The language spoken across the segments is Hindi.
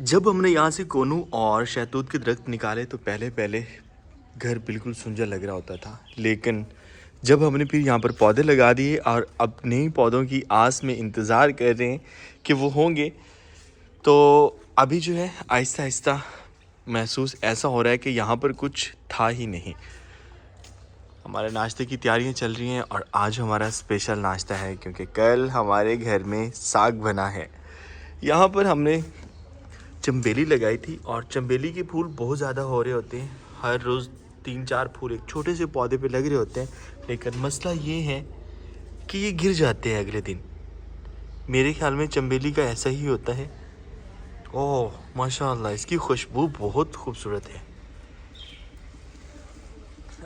जब हमने यहाँ से कोनू और शहतूत के दरख्त निकाले तो पहले पहले घर बिल्कुल सुंजर लग रहा होता था, लेकिन जब हमने फिर यहाँ पर पौधे लगा दिए और अब नए पौधों की आस में इंतज़ार कर रहे हैं कि वो होंगे, तो अभी जो है आहिस्ता आहिस्ता महसूस ऐसा हो रहा है कि यहाँ पर कुछ था ही नहीं। हमारे नाश्ते की तैयारियाँ चल रही हैं और आज हमारा स्पेशल नाश्ता है क्योंकि कल हमारे घर में साग बना है। यहाँ पर हमने चंबेली लगाई थी और चंबेली के फूल बहुत ज़्यादा हो रहे होते हैं। हर रोज़ 3-4 फूल एक छोटे से पौधे पे लग रहे होते हैं, लेकिन मसला ये है कि ये गिर जाते हैं अगले दिन। मेरे ख्याल में चंबेली का ऐसा ही होता है। ओह माशाल्लाह, इसकी खुशबू बहुत खूबसूरत है।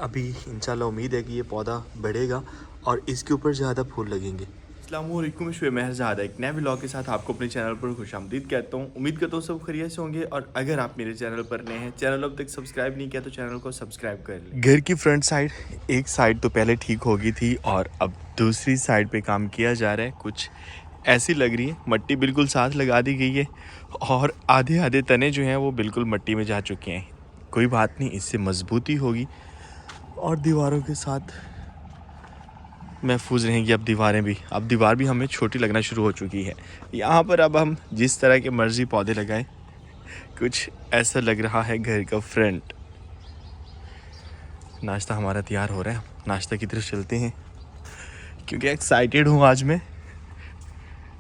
अभी इंशाल्लाह उम्मीद है कि ये पौधा बढ़ेगा और इसके ऊपर ज़्यादा फूल लगेंगे। अस्सलामुअलैकुम, शुभ महरजादा एक नए व्लॉग के साथ आपको अपने चैनल पर खुशामदीद कहता हूँ। उम्मीद करता हूँ सब खैरियत से होंगे और अगर आप मेरे चैनल पर नए हैं, चैनल अब तक सब्सक्राइब नहीं किया तो चैनल को सब्सक्राइब कर लें। घर की फ्रंट साइड एक साइड तो पहले ठीक हो गई थी और अब दूसरी साइड पे काम किया जा रहा है। कुछ ऐसी लग रही है, मट्टी बिल्कुल साथ लगा दी गई है और आधे आधे तने जो हैं वो बिल्कुल मट्टी में जा चुके हैं। कोई बात नहीं, इससे मजबूती होगी और दीवारों के साथ महफूज रहेंगी। अब दीवार भी हमें छोटी लगना शुरू हो चुकी है। यहाँ पर अब हम जिस तरह के मर्जी पौधे लगाएं, कुछ ऐसा लग रहा है घर का फ्रंट। नाश्ता हमारा तैयार हो रहा है, नाश्ता की तरफ चलते हैं क्योंकि एक्साइटेड हूँ आज मैं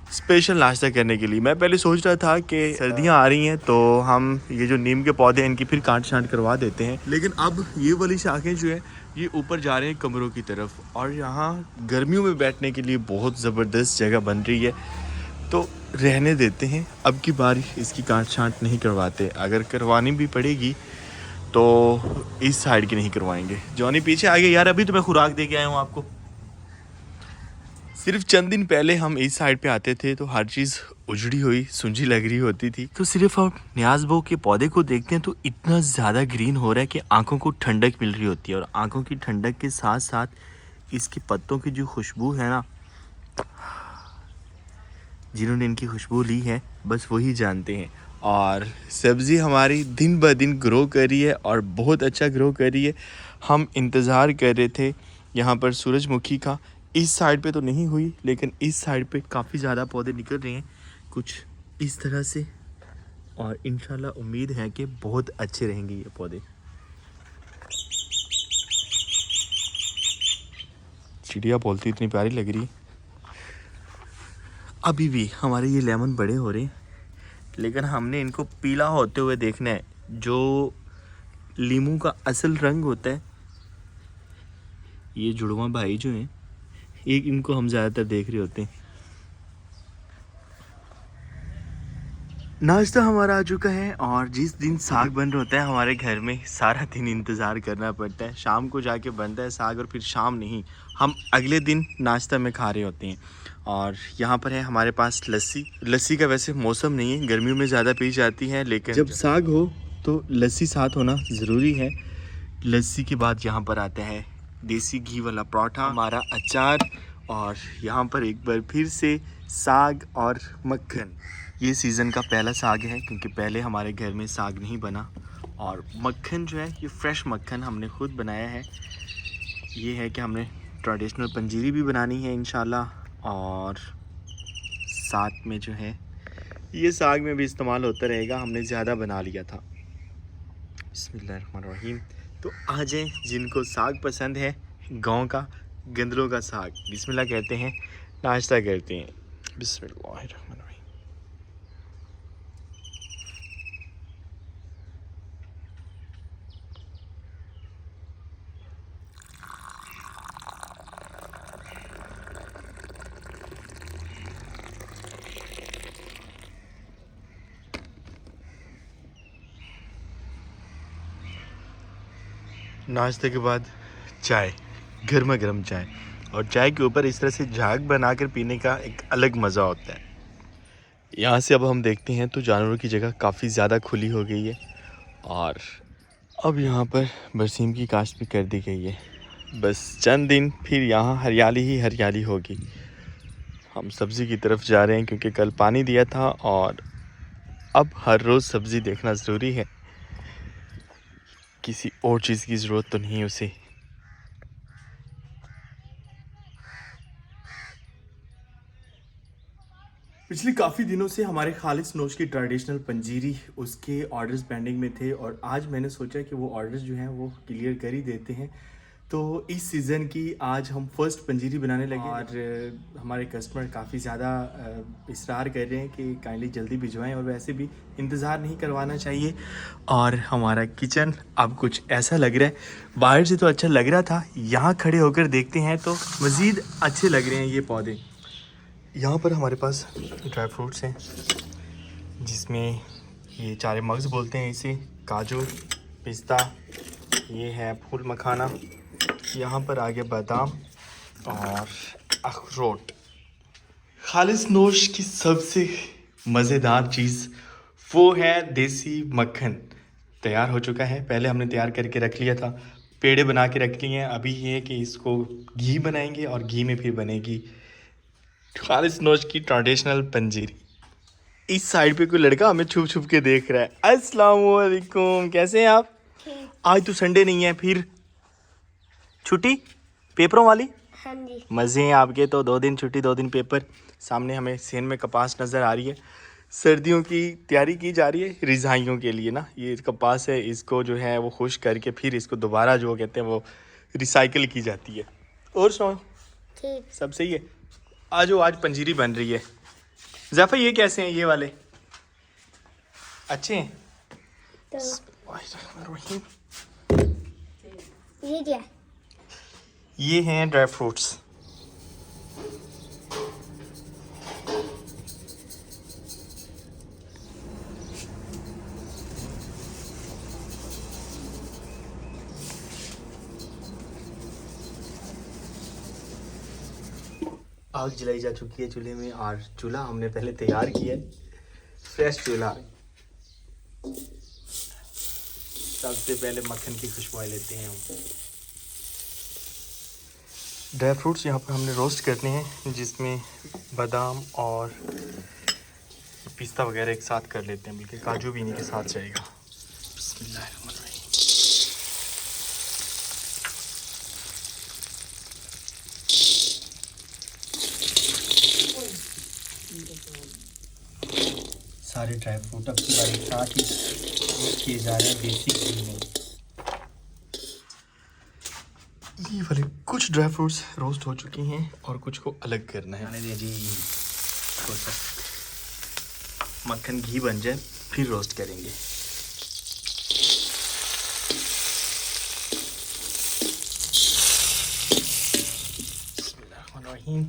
स्पेशल नाश्ता करने के लिए। मैं पहले सोच रहा था कि सर्दियाँ आ रही हैं तो हम ये जो नीम के पौधे हैं इनकी फिर काट छांट करवा देते हैं, लेकिन अब ये वाली शाखें जो है ये ऊपर जा रहे हैं कमरों की तरफ और यहाँ गर्मियों में बैठने के लिए बहुत ज़बरदस्त जगह बन रही है, तो रहने देते हैं। अब की बार इसकी काट छांट नहीं करवाते, अगर करवानी भी पड़ेगी तो इस साइड की नहीं करवाएंगे। जॉनी पीछे आ गए यार, अभी तो मैं खुराक दे के आया हूँ आपको। सिर्फ चंद दिन पहले हम इस साइड पे आते थे तो हर चीज़ उजड़ी हुई सुंजी लग रही होती थी, तो सिर्फ हम न्याज़बो के पौधे को देखते हैं तो इतना ज़्यादा ग्रीन हो रहा है कि आंखों को ठंडक मिल रही होती है और आंखों की ठंडक के साथ साथ इसके पत्तों की जो खुशबू है ना, जिन्होंने इनकी खुशबू ली है बस वही जानते हैं। और सब्ज़ी हमारी दिन ब दिन ग्रो कर रही है और बहुत अच्छा ग्रो कर रही है। हम इंतज़ार कर रहे थे यहाँ पर सूरजमुखी का, इस साइड पे तो नहीं हुई लेकिन इस साइड पे काफ़ी ज़्यादा पौधे निकल रहे हैं कुछ इस तरह से, और इंशाल्लाह उम्मीद है कि बहुत अच्छे रहेंगे ये पौधे। चिड़िया बोलती इतनी प्यारी लग रही है। अभी भी हमारे ये लेमन बड़े हो रहे हैं, लेकिन हमने इनको पीला होते हुए देखना है। जो लीमू का असल रंग होता है, ये जुड़वा भाई जो हैं एक इनको हम ज़्यादातर देख रहे होते हैं। नाश्ता हमारा आ चुका है और जिस दिन साग बन रहा होता है हमारे घर में सारा दिन इंतज़ार करना पड़ता है। शाम को जाके बनता है साग और फिर शाम नहीं, हम अगले दिन नाश्ता में खा रहे होते हैं। और यहाँ पर है हमारे पास लस्सी का वैसे मौसम नहीं है, गर्मियों में ज़्यादा पी जाती है, लेकिन जब साग हो तो लस्सी साथ होना ज़रूरी है। लस्सी के बाद यहाँ पर आता है देसी घी वाला पराठा, हमारा अचार और यहाँ पर एक बार फिर से साग और मक्खन। ये सीज़न का पहला साग है क्योंकि पहले हमारे घर में साग नहीं बना, और मक्खन जो है ये फ्रेश मक्खन हमने खुद बनाया है। ये है कि हमने ट्रेडिशनल पंजीरी भी बनानी है इंशाल्लाह, और साथ में जो है ये साग में भी इस्तेमाल होता रहेगा। हमने ज़्यादा बना लिया था। बिस्मिल्लाहिर्रहमानिर्रहीम। तो आ जाए जिनको साग पसंद है, गांव का गंदलों का साग, बिस्मिल्लाह कहते हैं, नाश्ता करते हैं। बिस्मिल्लाहिर्रहमानिर्रहीम। नाश्ते के बाद चाय, गर्मा गर्म चाय, और चाय के ऊपर इस तरह से झाग बनाकर पीने का एक अलग मज़ा होता है। यहाँ से अब हम देखते हैं तो जानवरों की जगह काफ़ी ज़्यादा खुली हो गई है और अब यहाँ पर बरसीम की काश्त भी कर दी गई है। बस चंद दिन फिर यहाँ हरियाली ही हरियाली होगी। हम सब्ज़ी की तरफ जा रहे हैं क्योंकि कल पानी दिया था और अब हर रोज़ सब्ज़ी देखना ज़रूरी है, किसी और चीज़ की ज़रूरत तो नहीं उसे। पिछले काफ़ी दिनों से हमारे खालिस नोश की ट्रेडिशनल पंजीरी उसके ऑर्डर्स पेंडिंग में थे और आज मैंने सोचा कि वो ऑर्डर्स जो हैं वो क्लियर कर ही देते हैं। तो इस सीज़न की आज हम फर्स्ट पंजीरी बनाने लगे और हमारे कस्टमर काफ़ी ज़्यादा इसरार कर रहे हैं कि काइंडली जल्दी भिजवाएं और वैसे भी इंतज़ार नहीं करवाना चाहिए। और हमारा किचन अब कुछ ऐसा लग रहा है, बाहर से तो अच्छा लग रहा था, यहाँ खड़े होकर देखते हैं तो मज़ीद अच्छे लग रहे हैं ये पौधे। यहाँ पर हमारे पास ड्राई फ्रूट्स हैं जिसमें ये चारे मग्ज़ बोलते हैं इसे, काजू, पिस्ता, ये है फूल मखाना, यहाँ पर आगे बादाम और अखरोट। खालिस नोश की सबसे मज़ेदार चीज़ वो है देसी मक्खन। तैयार हो चुका है, पहले हमने तैयार करके रख लिया था, पेड़े बना के रख लिए हैं। अभी ये है कि इसको घी बनाएंगे और घी में फिर बनेगी खालिस नोश की ट्रेडिशनल पंजीरी। इस साइड पे कोई लड़का हमें छुप छुप के देख रहा है। अस्सलाम वालेकुम, कैसे हैं आप? आज तो संडे नहीं है, फिर छुट्टी पेपरों वाली? हाँ जी। मज़े हैं आपके तो, 2 दिन छुट्टी 2 दिन पेपर। सामने हमें सेन में कपास नज़र आ रही है, सर्दियों की तैयारी की जा रही है रिझाइयों के लिए ना। ये कपास है, इसको जो है वो खुश करके फिर इसको दोबारा जो कहते हैं वो रिसाइकिल की जाती है। और सुनो, ठीक। सब सही है? आज पंजीरी बन रही है। ज़फ़र ये कैसे हैं ये वाले? अच्छे हैं? तो ये क्या है? ये हैं ड्राई फ्रूट्स। आग जलाई जा चुकी है चूल्हे में और चूल्हा हमने पहले तैयार किया है, फ्रेश चूल्हा। सबसे पहले मक्खन की खुशबू लेते हैं हम। ड्राई फ्रूट्स यहाँ पर हमने रोस्ट करने हैं जिसमें बादाम और पिस्ता वगैरह एक साथ कर लेते हैं, बल्कि काजू भी इन्हीं के साथ जाएगा। बिस्मिल्लाहिर्रहमानिर्रहीम। सारे ड्राई फ्रूट अब की बारी साथ ही रोस्ट किए जा रहे हैं देसी घी में। ये वाले कुछ ड्राई फ्रूट्स रोस्ट हो चुके हैं और कुछ को अलग करना है। आने जी, मक्खन घी बन जाए फिर रोस्ट करेंगे। बिस्मिल्लाहिर्रहमानिर्रहीम।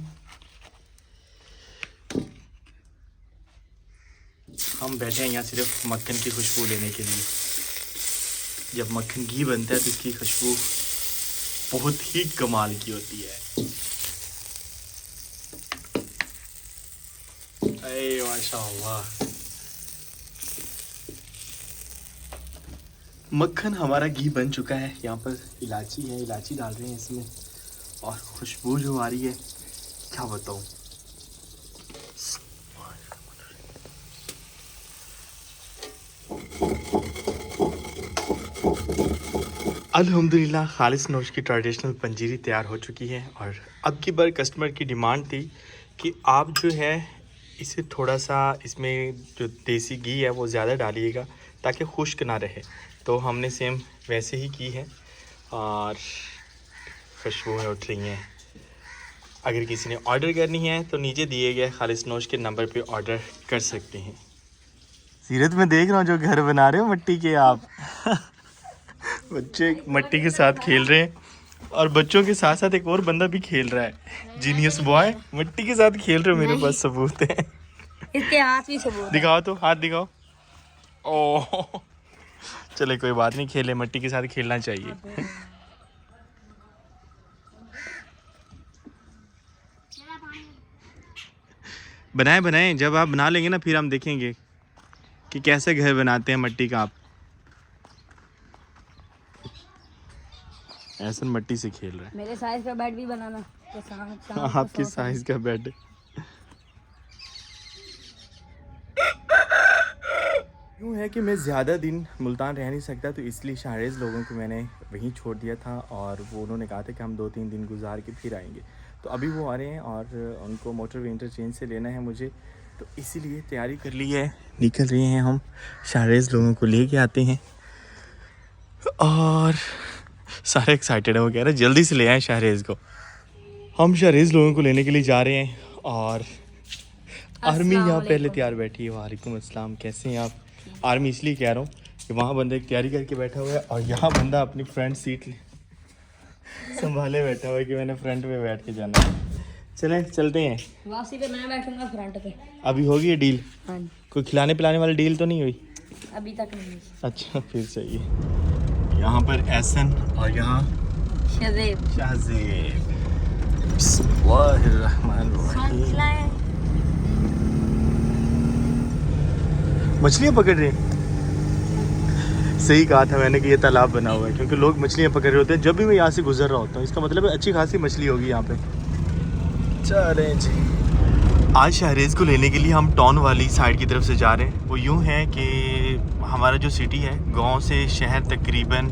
हम बैठे हैं यहाँ सिर्फ मक्खन की खुशबू लेने के लिए। जब मक्खन घी बनता है तो इसकी खुशबू बहुत ही कमाल की होती है। अरे माशाअल्लाह। मक्खन हमारा घी बन चुका है। यहाँ पर इलायची है, इलायची डाल रहे हैं इसमें और खुशबू जो आ रही है क्या बताऊँ। अल्हम्दुलिल्लाह खालिस नोश की ट्रेडिशनल पंजीरी तैयार हो चुकी है और अब की बार कस्टमर की डिमांड थी कि आप जो है इसे थोड़ा सा, इसमें जो देसी घी है वो ज़्यादा डालिएगा ताकि खुश्क ना रहे। तो हमने सेम वैसे ही की है और खुशबुएँ उठ रही हैं। अगर किसी ने ऑर्डर करनी है तो नीचे दिए गए खालिस नोश के नंबर पे ऑर्डर कर सकते हैं। सीरत में देख रहा हूँ जो घर बना रहे हो मिट्टी के आप। बच्चे मिट्टी के साथ खेल रहे हैं और बच्चों के साथ साथ एक और बंदा भी खेल रहा है। जीनियस बॉय, मिट्टी के साथ खेल रहे हो, मेरे पास सबूत है। इसके हाथ भी सबूत दिखाओ तो, हाथ दिखाओ। ओह चले कोई बात नहीं, खेले, मिट्टी के साथ खेलना चाहिए। बनाए बनाए, जब आप बना लेंगे ना फिर हम देखेंगे कि कैसे घर बनाते हैं मिट्टी का। आप ऐसा मिट्टी से खेल रहे हैं। मेरे साइज का बेड भी बनाना तो आपके साइज का बेड। है कि मैं ज़्यादा दिन मुल्तान रह नहीं सकता, तो इसलिए शाहरेज़ लोगों को मैंने वहीं छोड़ दिया था और वो उन्होंने कहा था कि हम 2-3 दिन गुजार के फिर आएंगे। तो अभी वो आ रहे हैं और उनको मोटरवे इंटरचेंज से लेना है मुझे, तो इसीलिए तैयारी कर ली है, निकल रहे हैं हम। शाहरेज़ लोगों को ले के आते हैं और सारे एक्साइटेड हैं, वो कह रहे हैं जल्दी से ले आएँ शाहरेज़ को। हम शाहरेज़ लोगों को लेने के लिए जा रहे हैं और आर्मी यहाँ पहले तैयार बैठी है। वालेकुम अस्सलाम, कैसे हैं आप? आर्मी इसलिए कह रहा हूँ कि वहाँ बंदा एक तैयारी करके बैठा हुआ है और यहाँ बंदा अपनी फ्रंट सीट संभाले बैठा हुआ है कि मैंने फ्रंट पे बैठ के जाना है। चलें चलते हैं। वासी पे मैं बैठूंगा फ्रंट पे। अभी होगी ये डील? हाँ जी। कोई खिलाने पिलाने वाली डील तो नहीं हुई अभी तक नहीं। अच्छा फिर सही है। यहाँ पर एहसन और यहाँ शज़ेब। शाहज़ेब। बिस्मिल्लाहिर्रहमानिर्रहीम। मछलियाँ पकड़ रहे हैं। सही कहा था मैंने कि ये तालाब बना हुआ है, क्योंकि लोग मछलियाँ पकड़ रहे होते हैं जब भी मैं यहाँ से गुजर रहा होता हूँ। इसका मतलब है अच्छी खासी मछली होगी यहाँ पे। चलें जी, आज शाहरेज़ को लेने के लिए हम टाउन वाली साइड की तरफ से जा रहे हैं। वो यूँ है कि हमारा जो सिटी है, गांव से शहर तकरीबन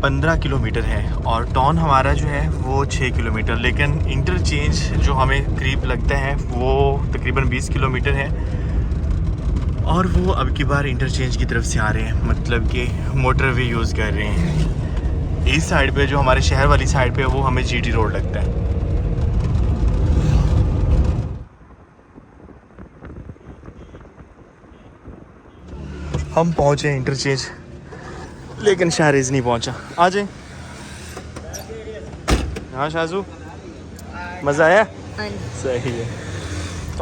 15 किलोमीटर है और टाउन हमारा जो है वो 6 किलोमीटर, लेकिन इंटरचेंज जो हमें करीब लगता है वो तकरीबन 20 किलोमीटर है। और वो अब की बार इंटरचेंज की तरफ से आ रहे हैं, मतलब कि मोटरवे यूज़ कर रहे हैं। इस साइड पे जो हमारे शहर वाली साइड पे है वो हमें जीटी रोड लगता है। हम पहुँचे हैं इंटरचेंज, लेकिन शाहरेज़ नहीं पहुँचा। आ जाए। हाँ शाजू, मज़ा आया? हाँ जी। सही है।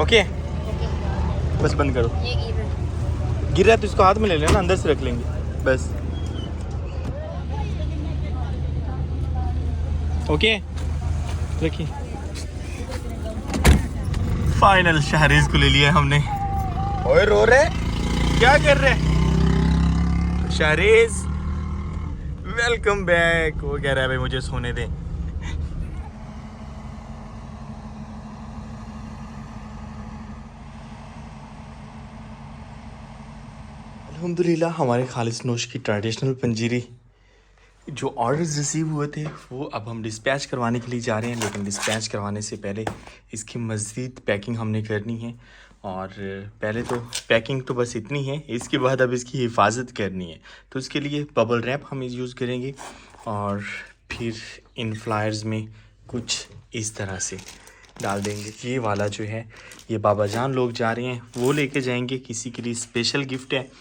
ओके बस बंद करो। ये गिर रहा है तो इसको हाथ में ले लेना, अंदर से रख लेंगे बस। ओके रखिए। फाइनल शाहरेज़ को ले लिया हमने। ओए रो रहे क्या कर रहे? शाहरेज़ वेलकम बैक। वो कह रहा है भाई मुझे सोने दे। अल्हम्दुलिल्लाह हमारे खालिस नोश की ट्रेडिशनल पंजीरी जो ऑर्डर्स रिसीव हुए थे वो अब हम डिस्पैच करवाने के लिए जा रहे हैं, लेकिन डिस्पैच करवाने से पहले इसकी मज़ीद पैकिंग हमने करनी है। और पहले तो पैकिंग तो बस इतनी है, इसके बाद अब इसकी हिफाजत करनी है। तो इसके लिए बबल रैप हम यूज़ करेंगे और फिर इन फ्लायर्स में कुछ इस तरह से डाल देंगे। ये वाला जो है ये बाबा जान लोग जा रहे हैं, वो लेके जाएंगे, किसी के लिए स्पेशल गिफ्ट है।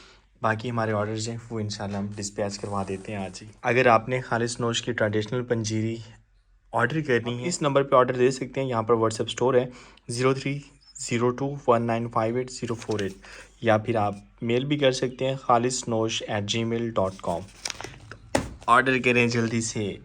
बाकी हमारे ऑर्डर्स हैं वो इंशाल्लाह हम डिस्पैच करवा देते हैं आज ही। अगर आपने खालिस नोश की ट्रेडिशनल पंजीरी ऑर्डर करनी है, इस नंबर पे ऑर्डर दे सकते हैं। यहाँ पर व्हाट्सएप स्टोर है 03021958 या फिर आप मेल भी कर सकते हैं khalisnosh@gmail.com। ऑर्डर करें जल्दी से।